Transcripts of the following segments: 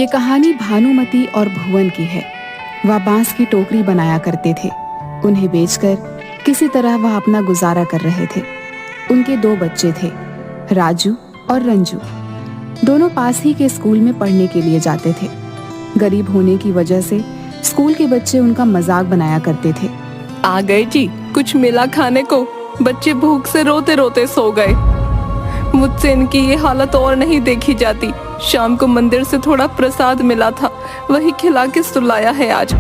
ये कहानी भानुमति और भुवन की है। वह बांस की टोकरी बनाया करते थे। उन्हें बेचकर किसी तरह वह अपना गुजारा कर रहे थे। उनके 2 बच्चे थे, राजू और रंजू। दोनों पास ही के स्कूल में पढ़ने के लिए जाते थे। गरीब होने की वजह से स्कूल के बच्चे उनका मजाक बनाया करते थे। आ गए जी, कुछ मिला खाने को? बच्चे भूख से रोते रोते सो गए। मुझसे इनकी ये हालत और नहीं देखी जाती। शाम को मंदिर से थोड़ा प्रसाद मिला था, वही खिला के सुलाया है आज।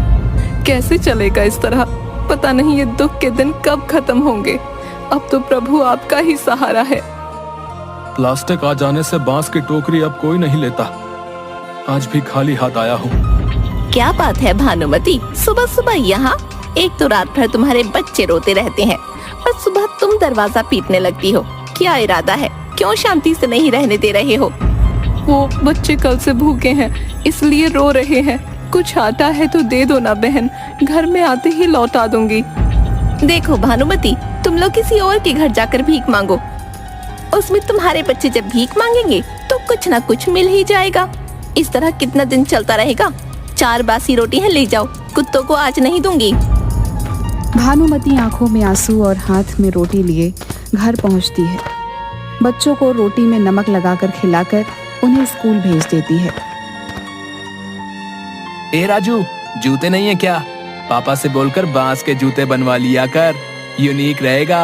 कैसे चलेगा इस तरह? पता नहीं ये दुख के दिन कब खत्म होंगे। अब तो प्रभु आपका ही सहारा है। प्लास्टिक आ जाने से बांस की टोकरी अब कोई नहीं लेता। आज भी खाली हाथ आया हूँ। क्या बात है भानुमति, सुबह सुबह यहाँ? एक तो रात भर तुम्हारे बच्चे रोते रहते हैं और सुबह तुम दरवाजा पीटने लगती हो। क्या इरादा है? क्यों शांति से नहीं रहने दे रहे हो? वो बच्चे कल से भूखे हैं, इसलिए रो रहे हैं। कुछ आटा है तो दे दो ना बहन, घर में आते ही लौटा दूंगी। देखो भानुमति, तुम लोग किसी और के घर जाकर भीख मांगो। उसमें तुम्हारे बच्चे जब भीख मांगेंगे तो कुछ ना कुछ मिल ही जाएगा। इस तरह कितना दिन चलता रहेगा? 4 बासी रोटी है, ले जाओ, कुत्तों को आज नहीं दूंगी। भानुमति आंखों में आंसू और हाथ में रोटी लिए घर पहुंचती है। बच्चों को रोटी में नमक लगाकर खिलाकर उन्हें स्कूल भेज देती है। ए राजू, जूते नहीं है क्या? पापा से बोलकर बांस के जूते बनवा लिया कर, यूनिक रहेगा।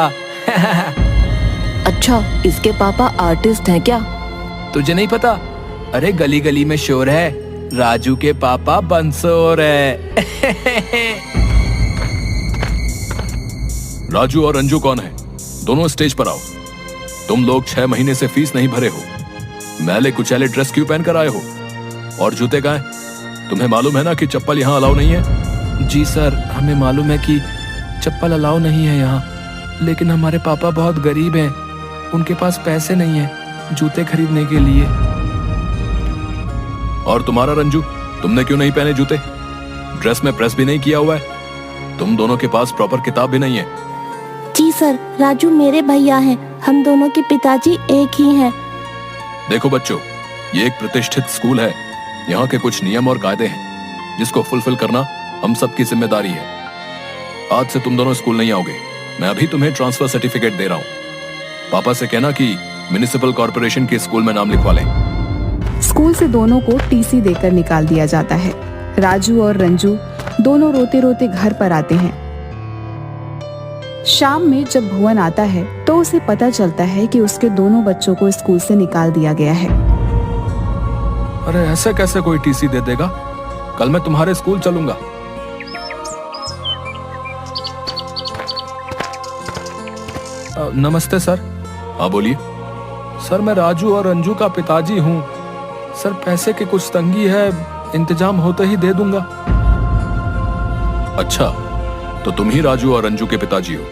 अच्छा, इसके पापा आर्टिस्ट हैं क्या? तुझे नहीं पता? अरे गली गली में शोर है, राजू के पापा बंसोर है। राजू और रंजू कौन है? दोनों स्टेज पर आओ। तुम लोग 6 महीने से फीस नहीं भरे हो। मैले कुचैले ड्रेस क्यों पहन कर आए हो? और जूते कहाँ हैं? तुम्हें मालूम है ना कि चप्पल यहाँ अलाउ नहीं है? जी सर, हमें मालूम है कि चप्पल अलाउ नहीं है यहाँ, लेकिन हमारे पापा बहुत गरीब हैं। उनके पास पैसे नहीं है जूते खरीदने के लिए। और तुम्हारा रंजू, तुमने क्यों नहीं पहने जूते? ड्रेस में प्रेस भी नहीं किया हुआ है। तुम दोनों के पास प्रॉपर किताब भी नहीं है। जी सर, राजू मेरे भैया हैं, हम दोनों के पिताजी एक ही हैं। देखो बच्चों, ये एक प्रतिष्ठित स्कूल है। यहाँ के कुछ नियम और कायदे हैं जिसको फुलफिल करना हम सबकी जिम्मेदारी है। आज से तुम दोनों स्कूल नहीं आओगे। मैं अभी तुम्हें ट्रांसफर सर्टिफिकेट दे रहा हूँ। पापा से कहना कि म्युनिसिपल कॉर्पोरेशन के स्कूल में नाम लिखवा लें। स्कूल से दोनों को टीसी देकर निकाल दिया जाता है। राजू और रंजू दोनों रोते रोते घर पर आते हैं। शाम में जब भुवन आता है तो उसे पता चलता है कि उसके दोनों बच्चों को स्कूल से निकाल दिया गया है। अरे ऐसे कैसे कोई टीसी दे देगा? कल मैं तुम्हारे स्कूल चलूंगा। नमस्ते सर। हाँ बोलिए। सर, मैं राजू और रंजू का पिताजी हूँ। सर, पैसे की कुछ तंगी है, इंतजाम होते ही दे दूंगा। अच्छा, तो तुम ही राजू और रंजू के पिताजी हो।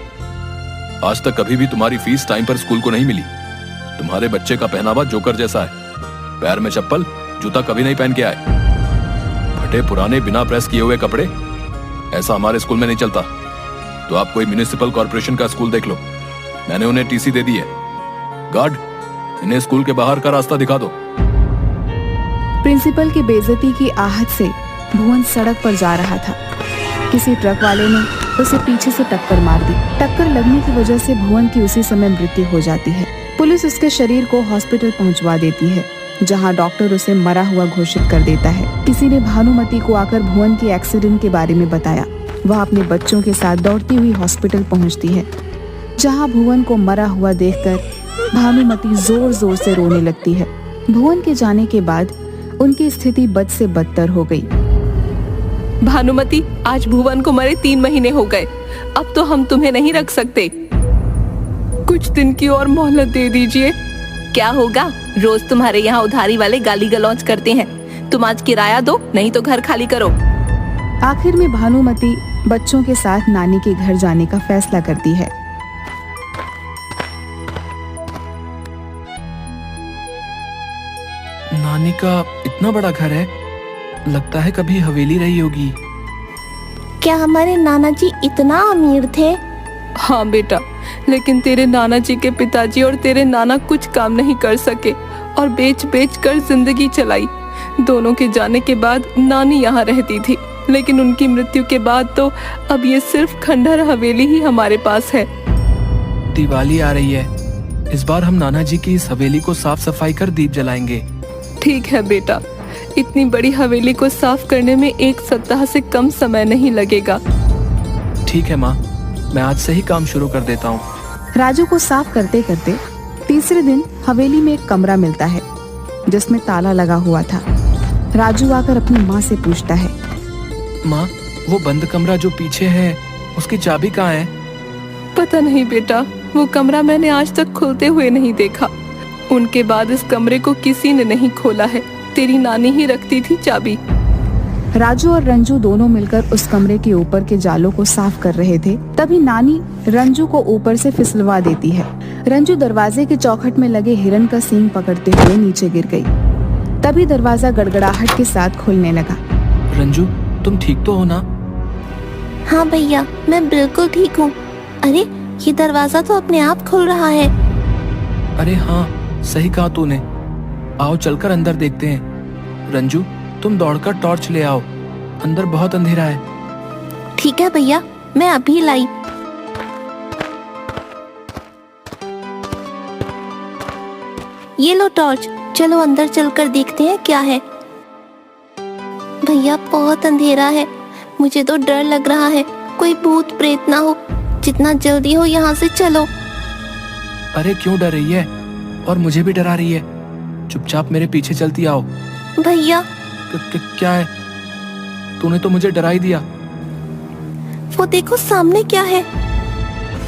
आज तक कभी भी तुम्हारी फीस टाइम पर स्कूल को नहीं मिली। तुम्हारे बच्चे का पहनावा जोकर जैसा है। पैर में चप्पल, जूता कभी नहीं पहन के आए। फटे पुराने बिना प्रेस किए हुए कपड़े, ऐसा हमारे स्कूल में नहीं चलता। तो आप कोई म्युनिसिपल कॉर्पोरेशन का स्कूल देख लो। मैंने उन्हें टीसी दे दी है। गार्ड, इन्हें स्कूल के बाहर का रास्ता दिखा दो। प्रिंसिपल की बेइज्जती की आहट से भुवन सड़क पर जा रहा था। किसी ट्रक वाले ने उसे पीछे से टक्कर मार दी। टक्कर लगने की वजह से भुवन की उसी समय मृत्यु हो जाती है। पुलिस उसके शरीर को हॉस्पिटल पहुंचवा देती है, जहां डॉक्टर उसे मरा हुआ घोषित कर देता है। किसी ने भानुमति को आकर भुवन के एक्सीडेंट के बारे में बताया। वह अपने बच्चों के साथ दौड़ती हुई हॉस्पिटल पहुंचती है, जहां भुवन को मरा हुआ देखकर भानुमति जोर जोर से रोने लगती है। भुवन के जाने के बाद उनकी स्थिति बद से बदतर हो गई। भानुमति, आज भुवन को मरे 3 महीने हो गए। अब तो हम तुम्हें नहीं रख सकते। कुछ दिन की और मोहलत दे दीजिए। क्या होगा? रोज तुम्हारे यहाँ उधारी वाले गाली गलौज करते हैं। तुम आज किराया दो, नहीं तो घर खाली करो। आखिर में भानुमति बच्चों के साथ नानी के घर जाने का फैसला करती है। नानी का इतना बड़ा घर है, लगता है कभी हवेली रही होगी। क्या हमारे नाना जी इतना अमीर थे? हाँ बेटा, लेकिन तेरे नाना जी के पिताजी और तेरे नाना कुछ काम नहीं कर सके और बेच बेच कर जिंदगी चलाई। दोनों के जाने के बाद नानी यहाँ रहती थी, लेकिन उनकी मृत्यु के बाद तो अब ये सिर्फ खंडहर हवेली ही हमारे पास है। दिवाली आ रही है, इस बार हम नाना जी की इस हवेली को साफ सफाई कर दीप जलाएंगे। ठीक है बेटा, इतनी बड़ी हवेली को साफ करने में 1 सप्ताह से कम समय नहीं लगेगा। ठीक है माँ, मैं आज से ही काम शुरू कर देता हूँ। राजू को साफ करते करते तीसरे दिन हवेली में एक कमरा मिलता है जिसमें ताला लगा हुआ था। राजू आकर अपनी माँ से पूछता है, माँ, वो बंद कमरा जो पीछे है, उसकी चाबी कहाँ है? पता नहीं बेटा, वो कमरा मैंने आज तक खुलते हुए नहीं देखा। उनके बाद इस कमरे को किसी ने नहीं खोला है। तेरी नानी ही रखती थी चाबी। राजू और रंजू दोनों मिलकर उस कमरे के ऊपर के जालों को साफ कर रहे थे। तभी नानी रंजू को ऊपर से फिसलवा देती है। रंजू दरवाजे के चौखट में लगे हिरन का सींग पकड़ते हुए नीचे गिर गई। तभी दरवाजा गड़गड़ाहट के साथ खुलने लगा। रंजू, तुम ठीक तो हो ना? हाँ भैया, मैं बिल्कुल ठीक हूँ। अरे, ये दरवाजा तो अपने आप खुल रहा है। अरे हाँ, सही कहा तूने। आओ चलकर अंदर देखते हैं। रंजू, तुम दौड़कर टॉर्च ले आओ, अंदर बहुत अंधेरा है। ठीक है भैया, मैं अभी लाई। ये लो टॉर्च, चलो अंदर चलकर देखते हैं क्या है। भैया, बहुत अंधेरा है, मुझे तो डर लग रहा है, कोई भूत प्रेत ना हो। जितना जल्दी हो यहाँ से चलो। अरे क्यों डर रही है? और मुझे भी डरा रही है। चुपचाप मेरे पीछे चलती आओ। भैया, क्या है? तूने तो मुझे डरा ही दिया। वो देखो सामने क्या है।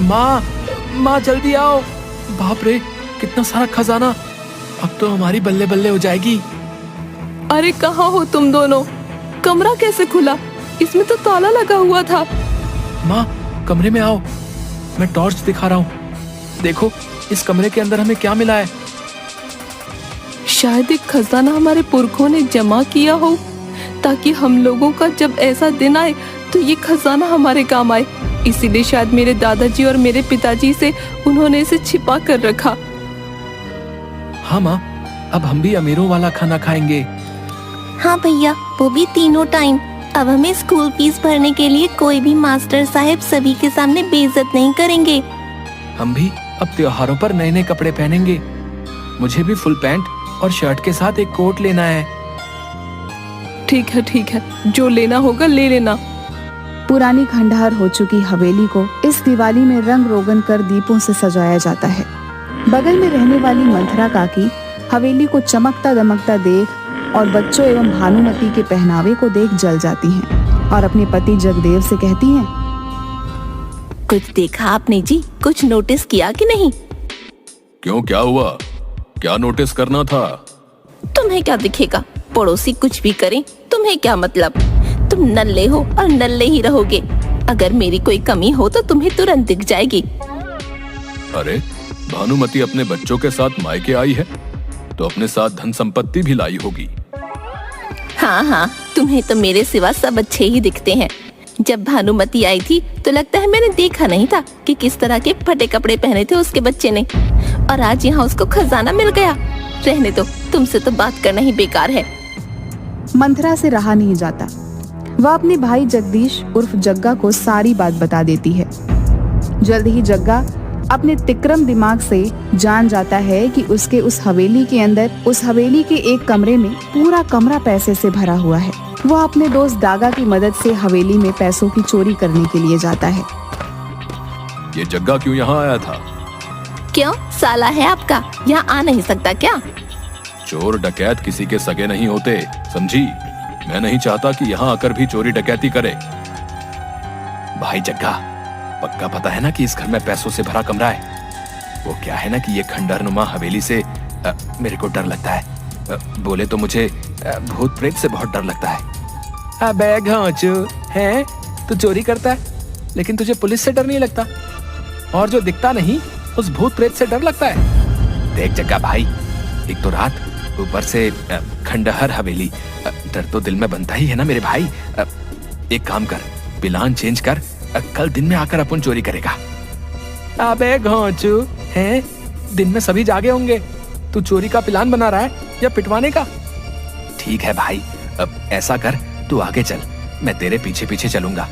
माँ जल्दी आओ। बाप रे, कितना सारा खजाना, अब तो हमारी बल्ले बल्ले हो जाएगी। अरे कहाँ हो तुम दोनों? कमरा कैसे खुला? इसमें तो ताला लगा हुआ था। माँ, कमरे में आओ, मैं टॉर्च दिखा रहा हूँ। देखो इस कमरे के अंदर हमें क्या मिला है। शायद एक खजाना हमारे पुरखों ने जमा किया हो, ताकि हम लोगों का जब ऐसा दिन आए तो ये खजाना हमारे काम आए। इसीलिए शायद मेरे दादाजी और मेरे पिताजी से उन्होंने इसे छिपा कर रखा। हाँ माँ, अब हम भी अमीरों वाला खाना खाएंगे। हाँ भैया, वो भी तीनों टाइम। अब हमें स्कूल फीस भरने के लिए कोई भी मास्टर साहब सभी के सामने बेइज्जत नहीं करेंगे। हम भी अब त्योहारों पर नए नए कपड़े पहनेंगे। मुझे भी फुल पैंट और शर्ट के साथ एक कोट लेना है। ठीक है, जो लेना होगा ले लेना। पुरानी खंडहर हो चुकी हवेली को इस दिवाली में रंग रोगन कर दीपों से सजाया जाता है। बगल में रहने वाली मंथरा काकी हवेली को चमकता दमकता देख और बच्चों एवं भानुमति के पहनावे को देख जल जाती हैं और अपने पति जगदेव से कहती हैं, कुछ देखा आपने जी? कुछ नोटिस किया कि नहीं? क्यों, क्या हुआ? क्या नोटिस करना था? तुम्हें क्या दिखेगा? पड़ोसी कुछ भी करें, तुम्हें क्या मतलब? तुम नल्ले हो और नल्ले ही रहोगे। अगर मेरी कोई कमी हो तो तुम्हें तुरंत दिख जाएगी। अरे, भानुमति अपने बच्चों के साथ मायके आई है तो अपने साथ धन संपत्ति भी लाई होगी। हाँ, तुम्हें तो मेरे सिवा सब अच्छे ही दिखते हैं। जब भानुमति आई थी तो लगता है मैंने देखा नहीं था कि किस तरह के फटे कपड़े पहने थे उसके बच्चे ने, और आज यहाँ उसको खजाना मिल गया। रहने दो, तुमसे तो बात करना ही बेकार है। मंथरा से रहा नहीं जाता। वह अपने भाई जगदीश उर्फ जग्गा को सारी बात बता देती है। जल्द ही जग्गा अपने तिक्रम दिमाग से जान जाता है कि उसके उस हवेली के अंदर, उस हवेली के एक कमरे में पूरा कमरा पैसे से भरा हुआ है। वह अपने दोस्त डागा की मदद से हवेली में पैसों की चोरी करने के लिए जाता है। ये जग्गा क्यों यहाँ आया था? क्यों, साला है आपका? यहाँ आ नहीं सकता क्या? चोर डकैत किसी के सगे नहीं होते, समझी? मैं नहीं चाहता कि यहाँ आकर भी चोरी डकैती करे। भाई जग्गा, पक्का पता है ना कि इस घर में पैसों से भरा कमरा है? वो क्या है ना कि ये खंडहरनुमा हवेली से मेरे को डर लगता है। बोले तो मुझे भूत प्रेत से बहुत डर लगता है। अबे घोंचू, हैं? तू चोरी करता है लेकिन तुझे पुलिस से डर नहीं लगता, और जो दिखता नहीं उस भूत प्रेत से डर लगता है। देख जग्गा भाई, एक तो रात, ऊपर से खंडहर हवेली, डर तो दिल में बनता ही है ना मेरे भाई। एक काम कर, प्लान चेंज कर, कल दिन में आकर अपन चोरी करेगा। अबे घोंचू, हैं? दिन में सभी जागे होंगे, तू चोरी का प्लान बना रहा है या पिटवाने का? ठीक है भाई, अब ऐसा कर, तू आगे चल, मैं तेरे पीछे पीछे चलूंगा।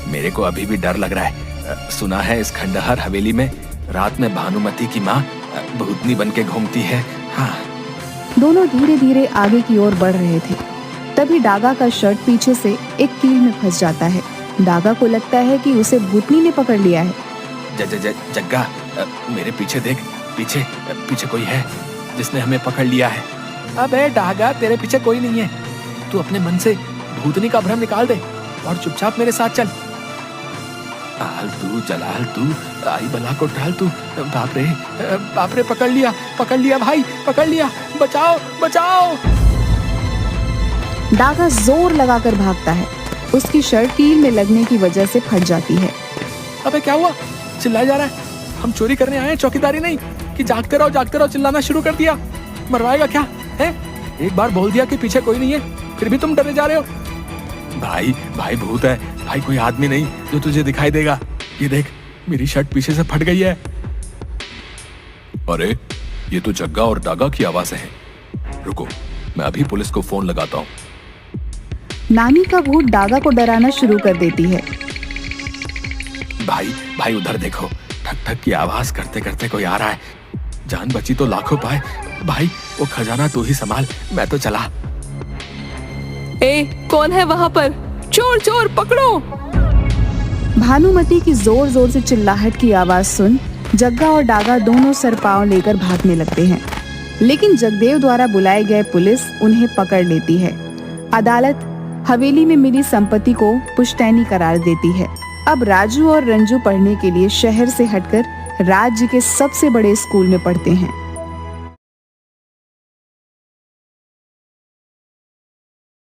मेरे को अभी भी डर लग रहा है। सुना है इस खंडहर हवेली में रात में भानुमति की माँ भूतनी बन के घूमती है। हाँ। दोनों धीरे धीरे आगे की ओर बढ़ रहे थे। तभी डागा का शर्ट पीछे से एक कील में फंस जाता है। डागा को लगता है कि उसे भूतनी ने पकड़ लिया है। जग्गा, मेरे पीछे देख, पीछे पीछे कोई है जिसने हमें पकड़ लिया है। अबे डागा, तेरे पीछे कोई नहीं है। तू अपने मन से भूतनी का भ्रम निकाल दे और चुपचाप मेरे साथ चल। जलाल तू, आई बला को टाल तू। बाप रे, पकड़ लिया भाई, पकड़ लिया, बचाओ बचाओ। डागा जोर लगाकर भागता है। उसकी शर्ट कील में लगने की वजह से फट जाती है। अबे क्या हुआ? चिल्लाया जा रहा है। हम चोरी करने आए हैं, चौकीदारी नहीं कि जागते रहो चिल्लाना शुरू कर दिया। मरवाएगा क्या है? एक बार बोल दिया कि पीछे कोई नहीं है, फिर भी तुम डरे जा रहे हो। भाई भूत है भाई, कोई आदमी नहीं जो तुझे दिखाई देगा। ये देख, मेरी शर्ट पीछे से फट गई है। अरे ये तो जग्गा और डागा की आवाजें हैं। रुको, मैं अभी पुलिस को फोन लगाता हूँ। नानी का भूत डागा को डराना शुरू कर देती है। भाई उधर देखो, ठक ठक की आवाज करते करते कोई आ रहा है। जान बची तो लाखों पाए। भाई वो खजाना तू ही संभाल, मैं तो चला। कौन है वहाँ पर? चोर पकड़ो। भानुमति की जोर जोर से चिल्लाहट की आवाज सुन जग्गा और डागा दोनों सरपाव लेकर भागने लगते हैं। लेकिन जगदेव द्वारा बुलाए गए पुलिस उन्हें पकड़ लेती है। अदालत हवेली में मिली संपत्ति को पुश्तैनी करार देती है। अब राजू और रंजू पढ़ने के लिए शहर से हटकर राज्य के सबसे बड़े स्कूल में पढ़ते हैं।